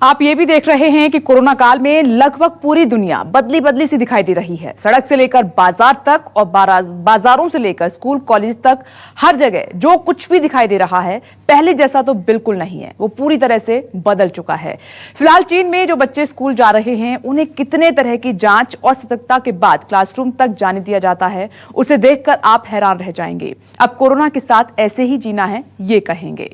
आप ये भी देख रहे हैं कि कोरोना काल में लगभग पूरी दुनिया बदली बदली सी दिखाई दे रही है। सड़क से लेकर बाजार तक और बाजारों से लेकर स्कूल कॉलेज तक हर जगह जो कुछ भी दिखाई दे रहा है पहले जैसा तो बिल्कुल नहीं है, वो पूरी तरह से बदल चुका है। फिलहाल चीन में जो बच्चे स्कूल जा रहे हैं उन्हें कितने तरह की जांच और सतर्कता के बाद क्लासरूम तक जाने दिया जाता है, उसे देखकर आप हैरान रह जाएंगे। अब कोरोना के साथ ऐसे ही जीना है ये कहेंगे।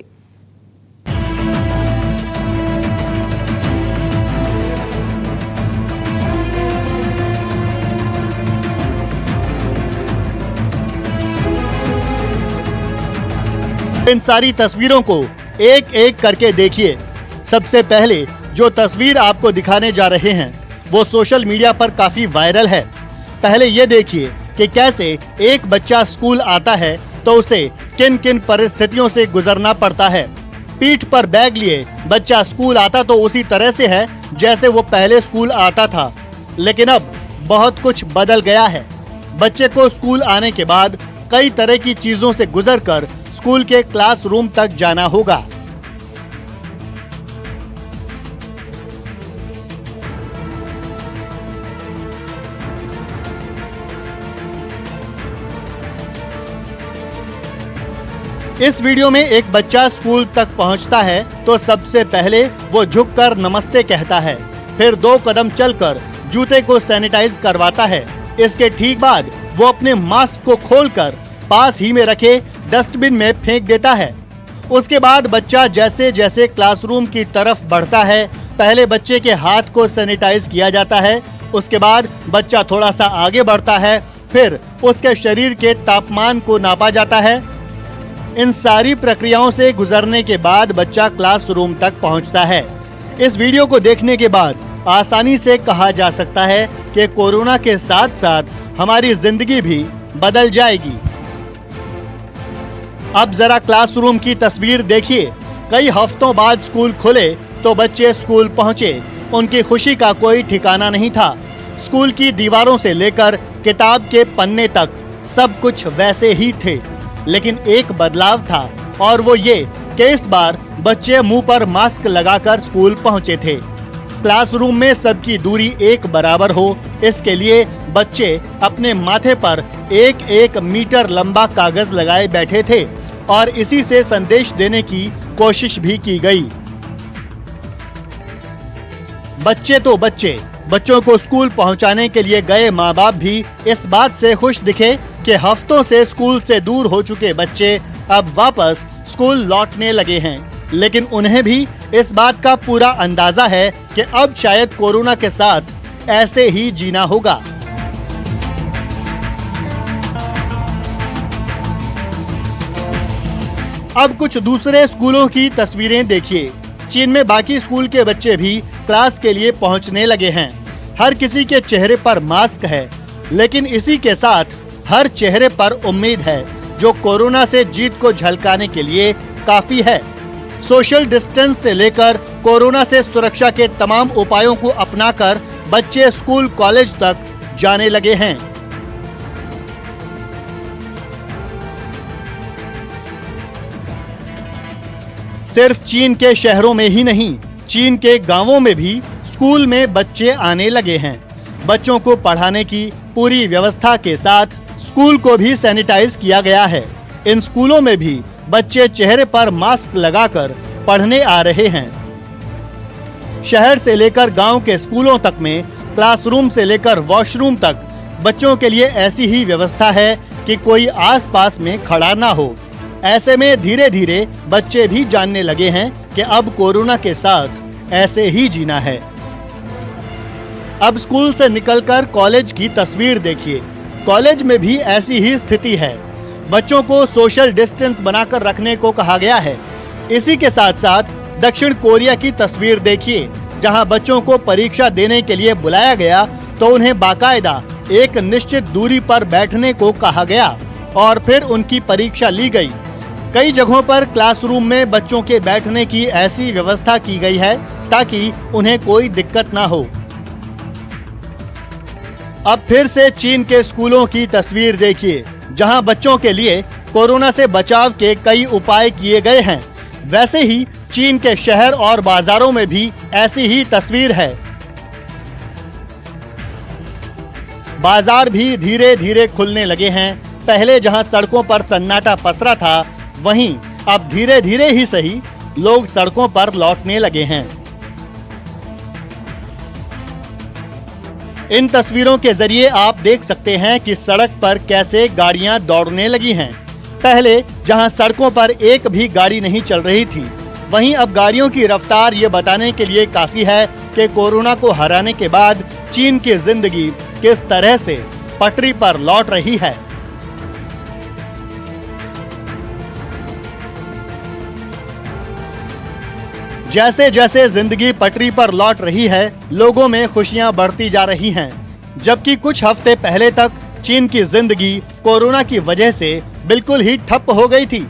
इन सारी तस्वीरों को एक एक करके देखिए। सबसे पहले जो तस्वीर आपको दिखाने जा रहे हैं वो सोशल मीडिया पर काफी वायरल है। पहले ये देखिए कि कैसे एक बच्चा स्कूल आता है तो उसे किन किन परिस्थितियों से गुजरना पड़ता है। पीठ पर बैग लिए बच्चा स्कूल आता तो उसी तरह से है जैसे वो पहले स्कूल आता था, लेकिन अब बहुत कुछ बदल गया है। बच्चे को स्कूल आने के बाद कई तरह की चीजों से गुजरकर स्कूल के क्लासरूम तक जाना होगा। इस वीडियो में एक बच्चा स्कूल तक पहुंचता है तो सबसे पहले वो झुककर नमस्ते कहता है, फिर 2 कदम चलकर जूते को सैनिटाइज करवाता है। इसके ठीक बाद वो अपने मास्क को खोलकर पास ही में रखे डस्टबिन में फेंक देता है। उसके बाद बच्चा जैसे जैसे क्लासरूम की तरफ बढ़ता है, पहले बच्चे के हाथ को सैनिटाइज किया जाता है, उसके बाद बच्चा थोड़ा सा आगे बढ़ता है, फिर उसके शरीर के तापमान को नापा जाता है। इन सारी प्रक्रियाओं से गुजरने के बाद बच्चा क्लासरूम तक पहुंचता है। इस वीडियो को देखने के बाद आसानी से कहा जा सकता है कि कोरोना के साथ साथ हमारी जिंदगी भी बदल जाएगी। अब जरा क्लासरूम की तस्वीर देखिए। कई हफ्तों बाद स्कूल खुले तो बच्चे स्कूल पहुंचे। उनकी खुशी का कोई ठिकाना नहीं था। स्कूल की दीवारों से लेकर किताब के पन्ने तक सब कुछ वैसे ही थे, लेकिन एक बदलाव था और वो ये कि इस बार बच्चे मुंह पर मास्क लगाकर स्कूल पहुंचे थे। क्लासरूम में सबकी दूरी एक बराबर हो, इसके लिए बच्चे अपने माथे पर 1-1 मीटर लंबा कागज लगाए बैठे थे और इसी से संदेश देने की कोशिश भी की गई। बच्चे तो बच्चे, बच्चों को स्कूल पहुंचाने के लिए गए माँ बाप भी इस बात से खुश दिखे कि हफ्तों से स्कूल से दूर हो चुके बच्चे अब वापस स्कूल लौटने लगे हैं। लेकिन उन्हें भी इस बात का पूरा अंदाजा है कि अब शायद कोरोना के साथ ऐसे ही जीना होगा। अब कुछ दूसरे स्कूलों की तस्वीरें देखिए। चीन में बाकी स्कूल के बच्चे भी क्लास के लिए पहुंचने लगे हैं। हर किसी के चेहरे पर मास्क है, लेकिन इसी के साथ हर चेहरे पर उम्मीद है जो कोरोना से जीत को झलकाने के लिए काफी है। सोशल डिस्टेंस से लेकर कोरोना से सुरक्षा के तमाम उपायों को अपनाकर बच्चे स्कूल कॉलेज तक जाने लगे हैं। सिर्फ चीन के शहरों में ही नहीं, चीन के गांवों में भी स्कूल में बच्चे आने लगे हैं। बच्चों को पढ़ाने की पूरी व्यवस्था के साथ स्कूल को भी सैनिटाइज किया गया है। इन स्कूलों में भी बच्चे चेहरे पर मास्क लगाकर पढ़ने आ रहे हैं। शहर से लेकर गांव के स्कूलों तक में क्लासरूम से लेकर वॉशरूम तक बच्चों के लिए ऐसी ही व्यवस्था है कि कोई आसपास में खड़ा ना हो। ऐसे में धीरे धीरे बच्चे भी जानने लगे हैं कि अब कोरोना के साथ ऐसे ही जीना है। अब स्कूल से निकलकर कॉलेज की तस्वीर देखिए। कॉलेज में भी ऐसी ही स्थिति है। बच्चों को सोशल डिस्टेंस बनाकर रखने को कहा गया है। इसी के साथ साथ दक्षिण कोरिया की तस्वीर देखिए, जहां बच्चों को परीक्षा देने के लिए बुलाया गया तो उन्हें बाकायदा एक निश्चित दूरी पर बैठने को कहा गया और फिर उनकी परीक्षा ली गई। कई जगहों पर क्लासरूम में बच्चों के बैठने की ऐसी व्यवस्था की गई है ताकि उन्हें कोई दिक्कत ना हो। अब फिर से चीन के स्कूलों की तस्वीर देखिए, जहां बच्चों के लिए कोरोना से बचाव के कई उपाय किए गए हैं। वैसे ही चीन के शहर और बाजारों में भी ऐसी ही तस्वीर है। बाजार भी धीरे धीरे खुलने लगे हैं। पहले जहां सड़कों पर सन्नाटा पसरा था, वहीं अब धीरे धीरे ही सही लोग सड़कों पर लौटने लगे हैं। इन तस्वीरों के जरिए आप देख सकते हैं कि सड़क पर कैसे गाड़ियां दौड़ने लगी हैं। पहले जहां सड़कों पर एक भी गाड़ी नहीं चल रही थी, वहीं अब गाड़ियों की रफ्तार ये बताने के लिए काफी है कि कोरोना को हराने के बाद चीन की जिंदगी किस तरह से पटरी पर लौट रही है। जैसे जैसे जिंदगी पटरी पर लौट रही है, लोगों में खुशियां बढ़ती जा रही हैं। जबकि कुछ हफ्ते पहले तक चीन की जिंदगी कोरोना की वजह से बिल्कुल ही ठप हो गई थी।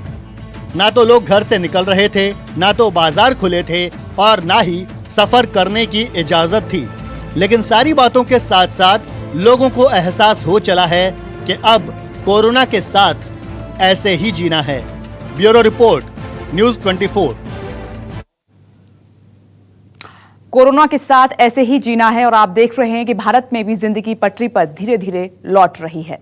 ना तो लोग घर से निकल रहे थे, ना तो बाजार खुले थे और ना ही सफर करने की इजाजत थी। लेकिन सारी बातों के साथ साथ लोगों को एहसास हो चला है कि अब कोरोना के साथ ऐसे ही जीना है। Bureau report, news 24। कोरोना के साथ ऐसे ही जीना है और आप देख रहे हैं कि भारत में भी जिंदगी पटरी पर धीरे धीरे लौट रही है।